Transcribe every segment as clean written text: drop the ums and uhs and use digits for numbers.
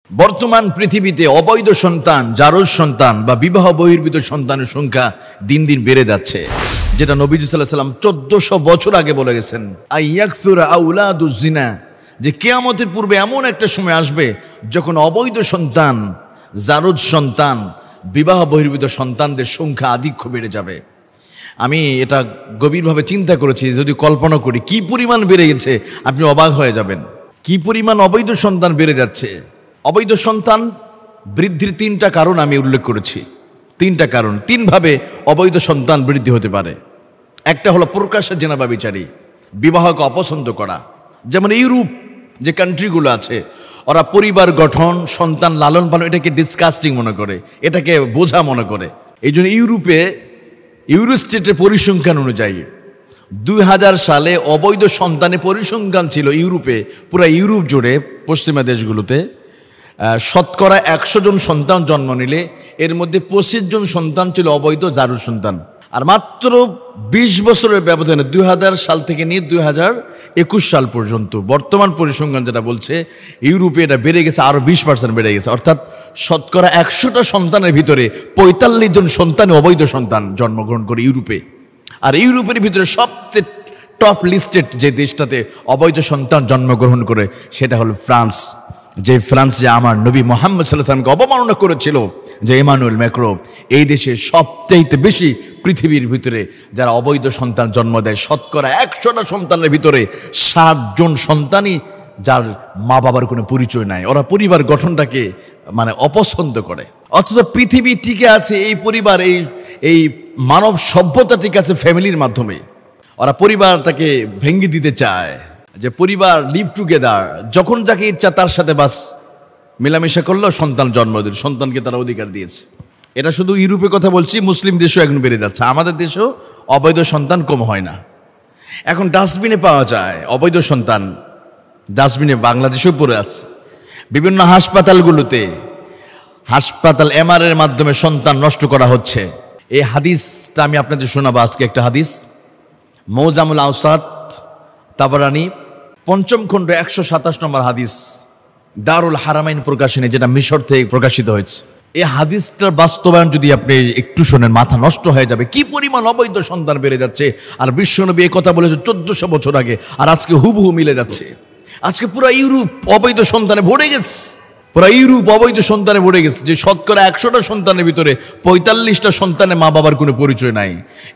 বর্তমান পৃথিবীতে অবৈধ সন্তান, জারজ সন্তান বা বিবাহ বহির্ভূত সন্তানের সংখ্যা দিন দিন বেড়ে যাচ্ছে, যেটা নবীজি সাল্লাল্লাহু আলাইহি ওয়াসাল্লাম 1400 বছর আগে বলে গেছেন। আইয়াকসুরা আউলাদুজ জিনা, যে কিয়ামতের পূর্বে এমন একটা সময় আসবে যখন অবৈধ সন্তান, জারজ সন্তান, বিবাহ বহির্ভূত সন্তানদের সংখ্যা আধিক্য বেড়ে যাবে। আমি এটা গভীরভাবে চিন্তা করেছি, যদি কল্পনা করি কি পরিমাণ বেড়ে গেছে আপনি অবাক হয়ে যাবেন। কি পরিমাণ অবৈধ সন্তান বেড়ে যাচ্ছে। অবৈধ সন্তান বৃদ্ধির 3টা কারণ আমি উল্লেখ করেছি। 3টা কারণ, 3ভাবে অবৈধ সন্তান বৃদ্ধি হতে পারে। একটা হলো প্রকাশ্যে জেনা ব্যভিচারী, বিবাহকে অপছন্দ করা। যেমন ইউরোপ যে কান্ট্রিগুলো আছে, ওরা পরিবার গঠন, সন্তান লালন পালন এটাকে ডিসকাস্টিং মনে করে, এটাকে বোঝা মনে করে। এই জন্য ইউরোপে ইউরোস্টেটের পরিসংখ্যান অনুযায়ী 2000 সালে অবৈধ সন্তানের পরিসংখ্যান ছিল ইউরোপে, পুরো ইউরোপ জুড়ে পশ্চিমা দেশগুলোতে শতকরা 100 জন সন্তান জন্ম নিলে এর মধ্যে 25 জন সন্তান ছিল অবৈধ জারজ সন্তান। আর মাত্র 20 বছরের ব্যবধানে 2000 সাল থেকে নিয়ে 2021 সাল পর্যন্ত বর্তমান পরিসংখ্যান যেটা বলছে ইউরোপে এটা বেড়ে গেছে, আরও 20% বেড়ে গেছে। অর্থাৎ শতকরা 100টা সন্তানের ভিতরে 45 জন সন্তান অবৈধ সন্তান জন্মগ্রহণ করে ইউরোপে। আর ইউরোপের ভিতরে সবচেয়ে টপ লিস্টেড যে দেশটাতে অবৈধ সন্তান জন্মগ্রহণ করে সেটা হলো ফ্রান্স। যে ফ্রান্স যে আমার নবী মুহাম্মদ সাল্লাল্লাহু আলাইহি ওয়াসাল্লামকে অবমাননা করেছিল, যে ইমানুয়েল ম্যাক্রো, এই দেশে সবচাইতে বেশি পৃথিবীর ভিতরে যারা অবৈধ সন্তান জন্ম দেয়, শতকরা 100টা সন্তানের ভিতরে 60 জন সন্তানই যার মা বাবার কোনো পরিচয় নাই। ওরা পরিবার গঠনটাকে অপছন্দ করে। অথচ পৃথিবী টিকে আছে এই পরিবার, এই মানব সভ্যতা টিকে আছে ফ্যামিলির মাধ্যমে। ওরা পরিবারটাকে ভেঙে দিতে চায়, যে পরিবার লিভ টুগেদার, যখন যাকে ইচ্ছা তার সাথে বাস মেলামেশা করলো, সন্তান জন্ম দিল, সন্তানকে তারা অধিকার দিয়েছে। এটা শুধু ইউরোপের কথা বলছি, মুসলিম দেশেও এখন বেড়ে যাচ্ছে। আমাদের দেশেও অবৈধ সন্তান কম হয় না। এখন ডাস্টবিনে পাওয়া যায় অবৈধ সন্তান, ডাস্টবিনে বাংলাদেশেও পড়ে আছে। বিভিন্ন হাসপাতালগুলোতে, হাসপাতাল এমআরআইয়ের মাধ্যমে সন্তান নষ্ট করা হচ্ছে। এই হাদিসটা আমি আপনাদের শোনাবো আজকে। একটা হাদিস, মৌজামুল আওসাত তাবারানি 5ম খণ্ড 127 নম্বর হাদিস, দারুল হারামাইন প্রকাশনী, যেটা মিশর থেকে প্রকাশিত হয়েছে। এই হাদিসটার বাস্তবায়ন যদি আপনি একটু শোনেন মাথা নষ্ট হয়ে যাবে। কি পরিমাণ অবৈধ সন্তান বেড়ে যাচ্ছে। আর বিশ্বনবী এই কথা বলেছে 1400 বছর আগে, আর আজকে হুবহু মিলে যাচ্ছে। আজকে পুরো ইউরোপ অবৈধ সন্তানে ভরে গেছে, পুরো ইউরোপ অবৈধ সন্তানে ভরে গেছে। যে শতকরা 100টা সন্তানের ভিতরে 45টা সন্তানের মা বাবার কোনো পরিচয় নাই।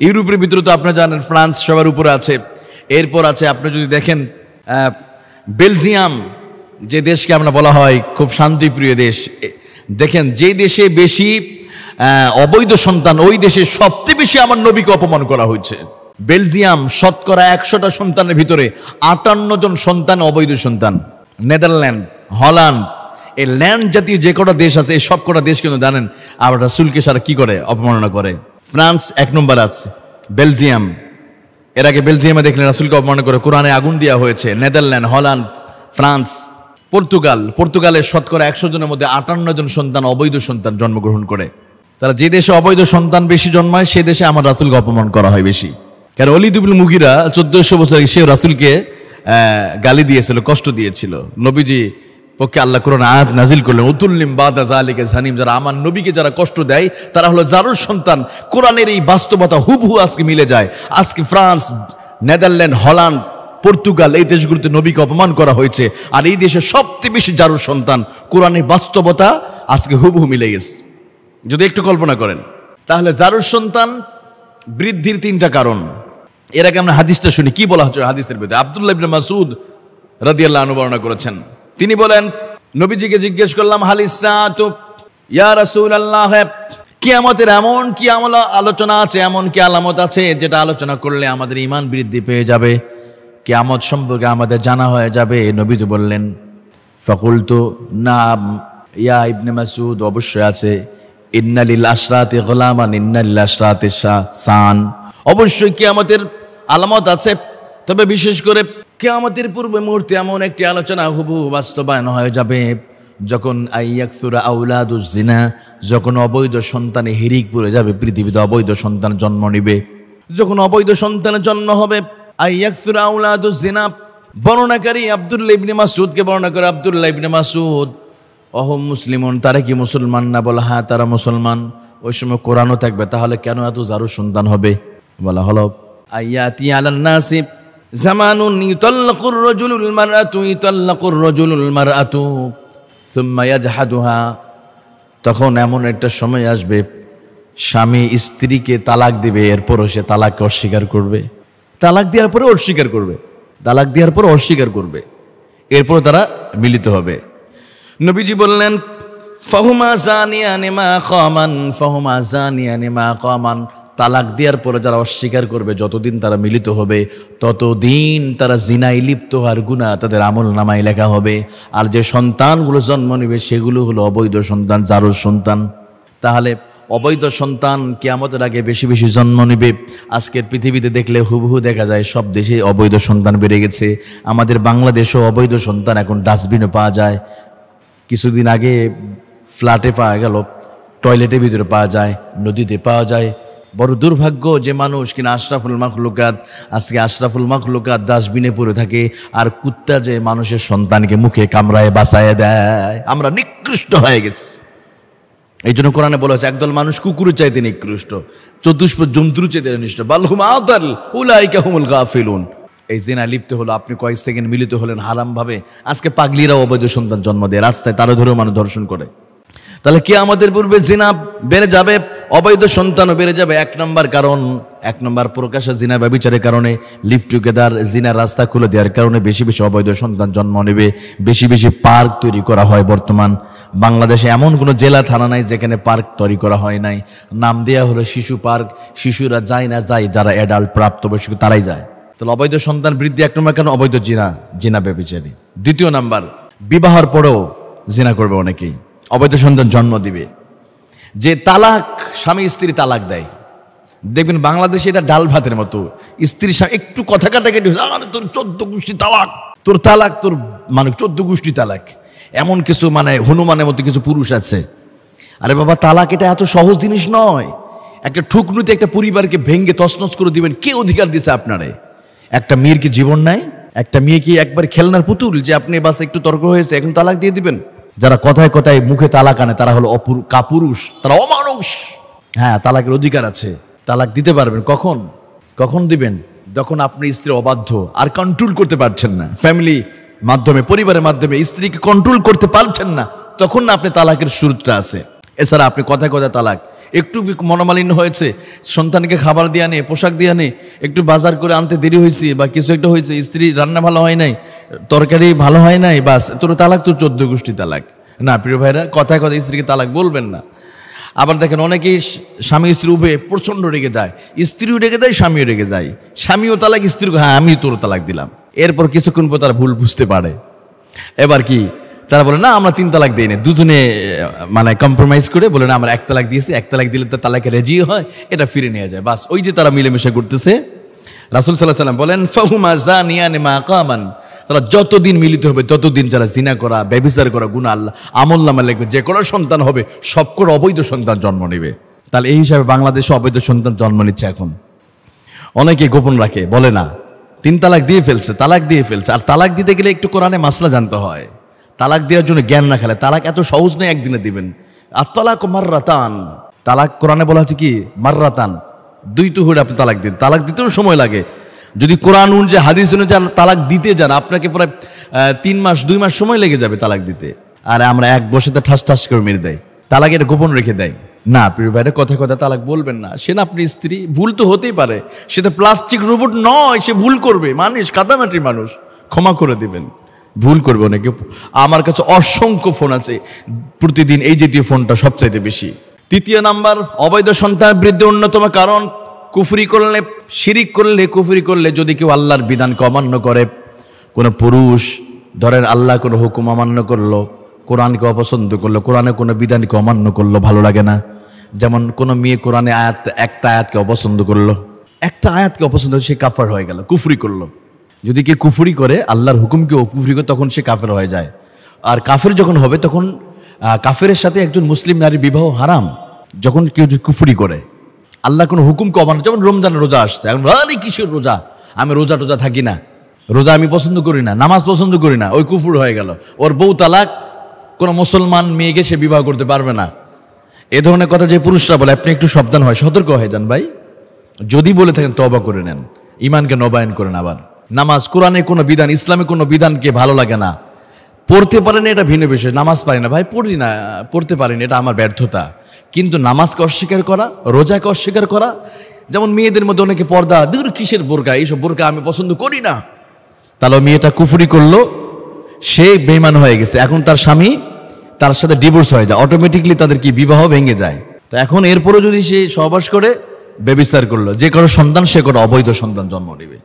ইউরোপের ভিতরে তো আপনারা জানেন ফ্রান্স সবার উপরে আছে, এরপর আছে আপনি যদি দেখেন বেলজিয়াম, যে দেশকে আমরা বলা হয় খুব শান্তিপ্রিয় দেশ। দেখেন যে দেশে বেশি অবৈধ সন্তান, ওই দেশে সবচেয়ে বেশি আমার নবীকে অপমান করা হয়েছে। বেলজিয়াম শতকরা 100টা সন্তানের ভিতরে 58 জন সন্তান অবৈধ সন্তান। নেদারল্যান্ড, হল্যান্ড, এই ল্যান্ড জাতীয় যে কটা দেশ আছে, এই সব কটা দেশ কিন্তু জানেন আবার রাসূলকে সারা কি করে, অপমাননা করে। ফ্রান্স 1 নম্বর আছে, বেলজিয়াম, এর আগে বেলজিয়ামে দেখলেন রাসূলকে অপমাননা করে কোরআনে আগুন দেওয়া হয়েছে। নেদারল্যান্ড, হল্যান্ড, ফ্রান্স, পর্তুগালের শতকরা 100 জনের মধ্যে 58 জন সন্তান অবৈধ সন্তান জন্মগ্রহণ করে। তারা যে দেশে অবৈধ সন্তান বেশি জন্মায় সে দেশে আমার রাসূলকে অপমান করা হয় বেশি। কারণ ওলীদ ইবনে মুগীরা 1400 বছর আগে সে রাসূলকে গালি দিয়েছিল, কষ্ট দিয়েছিল। নবীজি পক্ষে আল্লাহ কোরআন আয়াত নাজিল করলেন, উতুল্লিম বাদা যালিকা জানিম, যারা আমার নবীকে যারা কষ্ট দেয় তারা হলো জারজ সন্তান। কোরআনের এই বাস্তবতা হুবহু আজকে মিলে যায়। আজকে ফ্রান্স, নেদারল্যান্ড, হল্যান্ড, পর্তুগাল, এই দেশগুলোতে নবীকে অপমান করা হয়েছে। আর এই দেশে সবচেয়ে বেশি জারজ সন্তান। কোরআনের বাস্তবতা আজকে হুবহু মিলে গেছে। যদি একটু কল্পনা করেন, তাহলে জারজ সন্তান বৃদ্ধির 3টা কারণ। এর আগে আমরা হাদিসটা শুনি, কি বলা হচ্ছে হাদিসের ভিতরে। আব্দুল্লাহ ইবনে মাসউদ রাদিয়াল্লাহু আনহু বর্ণনা করেছেন, তিনি বলেন নবীজিকে জিজ্ঞেস করলাম, হালিসাতু ইয়া রাসূলুল্লাহ, কিয়ামতের এমন কি আলোচনা আছে, এমন কি আলামত আছে যেটা আলোচনা করলে আমাদের ঈমান বৃদ্ধি পেয়ে যাবে, কিয়ামত সম্পর্কে আমাদের জানা হয়ে যাবে? নবীজি বললেন, ফাকুলতু নাম ইয়া ইবনে মাসউদ, অবশ্যই আছে। ইন্নালিল আশরাতি গুলামান ইন্নালিল আশরাতি সান, অবশ্যই কিয়ামতের আলামত আছে। তবে বিশেষ করে কিয়ামতের পূর্ব মুহূর্তে এমন একটি আলোচনা হুবহু বাস্তবায়ন হয়ে যাবে, যখন আইয়াকসুরা আউলাদুজ জিনা, যখন অবৈধ সন্তানে হিরিক পড়ে যাবে, পৃথিবীতে অবৈধ সন্তান জন্ম নিবে। যখন অবৈধ সন্তানের জন্ম হবে, আইয়াকসুরা আউলাদুজ জিনা, বর্ণনাকারী আব্দুল্লাহ ইবনে মাসউদকে বর্ণনা করে। আব্দুল্লাহ ইবনে মাসউদ অহম মুসলিমন, তারা কি মুসলমান না? বলা হ্যাঁ তারা মুসলমান। ওই সময় কোরআনও থাকবে, তাহলে কেন এত জারু সন্তান হবে? বলা হলো আয়াতি আলান নাসি জামানুন ইতাল্লাকুর রাজুলুল মারআতু ইতাল্লাকুর রাজুলুল মারআতু সুম্মা ইয়াজহাদুহা। তখন এমন একটা সময় আসবে স্বামী স্ত্রীকে তালাক দিবে, এরপরও সে তালাককে অস্বীকার করবে। তালাক দেওয়ার পরে অস্বীকার করবে, তালাক দেওয়ার পরে অস্বীকার করবে, এরপর তারা মিলিত হবে। নবীজি বললেন ফাহুমা জানিয়ানি মা কামান, ফাহুমা জানিয়ানি মা কামান। তালাক দেওয়ার পরে যারা অস্বীকার করবে, যতদিন তারা মিলিত হবে ততদিন তারা জিনায় লিপ্ত হওয়ার গুনাহ তাদের আমল নামায় লেখা হবে। আর যে সন্তানগুলো জন্ম নেবে সেগুলো হলো অবৈধ সন্তান, জারজ সন্তান। তাহলে অবৈধ সন্তান কিয়ামতের আগে বেশি বেশি জন্ম নেবে। আজকের পৃথিবীতে দেখলে হুবহু দেখা যায় সব দেশে অবৈধ সন্তান বেড়ে গেছে। আমাদের বাংলাদেশেও অবৈধ সন্তান এখন ডাস্টবিনে পাওয়া যায়। কিছুদিন আগে ফ্ল্যাটে পাওয়া গেল, টয়লেটের ভিতরে পাওয়া যায়, নদীতে পাওয়া যায়। বড় দুর্ভাগ্য যে মানুষ কিনা আশরাফুল মাখলুকাত, আজকে আশরাফুল মাখলুকাত ডাস্টবিনে পড়ে থাকে, আর কুত্তা যে মানুষের সন্তানকে মুখে কামড়ায় বাঁচায় দেয়। আমরা নিকৃষ্ট হয়ে গেছি। এই জন্য কোরআনে বলা হয়েছে একদল মানুষ কুকুরের চাইতে নিকৃষ্ট, চতুষ্প জন্তুর চাইতে নিকৃষ্ট, বালহুম আদাল উলাইকা হুমুল গাফিলুন। এই জিনায় লিপ্ত হলো, আপনি কয়েক সেকেন্ড মিলিত হলেন হারাম ভাবে। আজকে পাগলিরাও অবৈধ সন্তান জন্ম দেয়, রাস্তায় তারা ধরেও মানুষ ধর্ষণ করে। তাহলে কি আমাদের পূর্বে জিনা বেড়ে যাবে, অবৈধ সন্তানও বেড়ে যাবে। এক নম্বর কারণ, এক নম্বর প্রকাশ্যে জিনা ব্যভিচারের কারণে, লিভ টুগেদার জিনার রাস্তা খুলে দেওয়ার কারণে বেশি বেশি অবৈধ সন্তান জন্ম নেবে। বেশি বেশি পার্ক তৈরি করা হয়। বর্তমান বাংলাদেশে এমন কোনো জেলা থানা নাই যেখানে পার্ক তৈরি করা হয় নাই। নাম দেওয়া হলো শিশু পার্ক। শিশুরা যায় না, যায় যারা অ্যাডাল্ট প্রাপ্তবয়স্ক তারাই যায়। তাহলে অবৈধ সন্তান বৃদ্ধি এক নম্বর কারণ, অবৈধ জিনা ব্যভিচারী। দ্বিতীয় নাম্বার, বিবাহের পরেও জিনা করবে অনেকেই, অবৈধ সন্তান জন্ম দিবে। যে তালাক, স্বামী স্ত্রী তালাক দেয়, দেখবেন বাংলাদেশে এটা ডাল ভাতের মতো। স্ত্রীর স্বামী একটু কথা কাটাকাটি, আরে তোর 14 গোষ্ঠী তালাক, তোর তালাক, তোর মানে 14 গোষ্ঠী তালাক। এমন কিছু মানে হনুমানের মতো কিছু পুরুষ আছে। আরে বাবা, তালাক এটা এত সহজ জিনিস নয়। একটা ঠুকনুতে একটা পরিবারকে ভেঙ্গে তছনছ করে দিবেন, কে অধিকার দিচ্ছে আপনারে? একটা মেয়ের কি জীবন নাই? একটা মেয়ে কি একবার খেলনার পুতুল যে আপনি বাস একটু তর্ক হয়েছে এখন তালাক দিয়ে দিবেন? যারা কথায় কথায় মুখে তালাক আনে তারা হলো কাপুরুষ, তারা অমানুষ। হ্যাঁ, তালাকের অধিকার আছে, তালাক দিতে পারবেন। কখন কখন দিবেন? যখন আপনি স্ত্রী অবাধ্য আর কন্ট্রোল করতে পারছেন না, ফ্যামিলি মাধ্যমে, পরিবারের মাধ্যমে স্ত্রীকে কন্ট্রোল করতে পারছেন না, তখন না আপনি তালাকের শুরুটা আছে। এছাড়া আপনি কথায় কথায় তালাক, একটু মনোমালিন্য হয়েছে, সন্তানকে খাবার দিয়ে আনে, পোশাক দিয়ে আনে, একটু বাজার করে আনতে দেরি হয়েছে বা কিছু একটা হয়েছে, স্ত্রী রান্না ভালো হয় নাই, তরকারি ভালো হয় নাই, বাস তোর তালাক, তোর 14 গোষ্ঠী তালাক। না প্রিয় ভাইরা, কথায় কথায় স্ত্রীকে তালাক বলবেন না। আবার দেখেন অনেকেই স্বামী স্ত্রী উভয়ে প্রচণ্ড রেগে যায়, স্ত্রীও রেগে যায়, স্বামীও রেগে যায়। স্বামীও তালাক, স্ত্রীকে হ্যাঁ আমি তোর তালাক দিলাম। এরপর কিছুক্ষণ পর তারা ভুল বুঝতে পারে। এবার কি তারা বলে না আমরা 3 তালাক দিই না, দুজনে মানে কম্প্রোমাইজ করে বলে না আমরা 1 তালাক দিয়েছি, 1 তালাক দিলে তো তালাকে রেজি হয়, এটা ফিরে নিয়ে যায়। বাস ওই যে তারা মিলেমিশে করতেছে। রাসূল সাল্লাল্লাহু আলাইহি ওয়াসাল্লাম বলেন ফাহুমা জানিয়ানি মা কামান, তারা যতদিন মিলিত হবে ততদিন যারা জিনা করা, ব্যভিচার করা গুনাহ আল্লাহ আমলনামায় লিখবে। যে কোনো সন্তান হবে সব করে অবৈধ সন্তান জন্ম নেবে। তাহলে এই হিসাবে বাংলাদেশে অবৈধ সন্তান জন্ম নিচ্ছে এখন। অনেকে গোপন রাখে, বলে না 3 তালাক দিয়ে ফেলছে, তালাক দিয়ে ফেলছে। আর তালাক দিতে গেলে একটু কোরআনে মাসলা জানতে হয়। তালাক দেওয়ার জন্য জ্ঞান না খেলে, তালাক এত সহজ নয় একদিনে দিবেন। আর তালাক মাররাতান, তালাক কোরআনে বলা আছে কি মাররাতান, 2 টুকরে আপনি তালাক দিন। তালাক দিতেও সময় লাগে। যদি কোরআন অনুযায়ী হাদিস অনুযায়ী তালাক দিতে যান, আপনাকে প্রায় 3 মাস 2 মাস সময় লেগে যাবে তালাক দিতে। আর আমরা এক বসেতে ঠাস ঠাস করে মেরে দেয়, তালাক এটা গোপন রেখে দেয়। না প্রিয় ভাইরা, কথা কথা তালাক বলবেন না। সে না আপনি স্ত্রী, ভুল তো হতেই পারে, সে তো প্লাস্টিক রোবট নয়, সে ভুল করবে, মানুষ কাদামাটির মানুষ, ক্ষমা করে দিবেন। ভুল করবে অনেকে। আমার কাছে অসংখ্য ফোন আছে, প্রতিদিন এই জাতীয় ফোনটা সবচাইতে বেশি। 3 নাম্বার, অবৈধ সন্তান বৃদ্ধির অন্যতম কারণ কুফরি করলে, শিরিক করলে, কুফরি করলে। যদি কেউ আল্লাহর বিধানকে অমান্য করে, কোনো পুরুষ ধরেন আল্লাহ কোনো হুকুম অমান্য করলো, কোরআনকে অপছন্দ করলো, কোরআনে কোনো বিধানকে অমান্য করলো, ভালো লাগে না। যেমন কোনো মেয়ে কোরআনে একটা আয়াতকে অপছন্দ করলো, একটা আয়াতকে অপছন্দ, সে কাফার হয়ে গেল, কুফরি করলো। যদি কেউ কুফরি করে, আল্লাহর হুকুমকে কুফরি করে, তখন সে কাফের হয়ে যায়। আর কাফের যখন হবে তখন কাফেরের সাথে একজন মুসলিম নারী বিবাহ হারাম। যখন কেউ কুফরি করে, আল্লাহ কোনো হুকুমকে অমান্য, যেমন রমজানের রোজা আসছে, এখন আরে কিসের রোজা, আমি রোজা টোজা থাকি না, রোজা আমি পছন্দ করি না, নামাজ পছন্দ করি না, ওই কুফর হয়ে গেল। ওর বউ তালাক, কোনো মুসলমান মেয়েকে সে বিবাহ করতে পারবে না। এ ধরনের কথা যে পুরুষরা বলে, আপনি একটু সাবধান হয়, সতর্ক হয়ে যান ভাই। যদি বলে থাকেন তওবা করে নেন, ইমানকে নবায়ন করেন। আবার নামাজ, কোরআনে কোনো বিধান, ইসলামে কোনো বিধানকে ভালো লাগে না, পড়তে পারেন এটা ভিন্ন বিষয়। নামাজ পারি না ভাই, পড়ি না, পড়তে পারিনি, এটা আমার ব্যর্থতা। কিন্তু নামাজকে অস্বীকার করা, রোজাকে অস্বীকার করা, যেমন মেয়েদের মধ্যে অনেকে পর্দা, দূর কিসের বোরকা, এইসব বোরকা আমি পছন্দ করি না, তাহলে মেয়েটা কুফরি করলো, সে বেঈমান হয়ে গেছে। এখন তার স্বামী তার সাথে ডিভোর্স হয়ে যায়, অটোমেটিকলি তাদের কি বিবাহ ভেঙে যায়। তো এখন এরপরও যদি সে সহবাস করে, ব্যভিচার করলো, যে কারো সন্তান সে কোনো অবৈধ সন্তান জন্ম নেবে।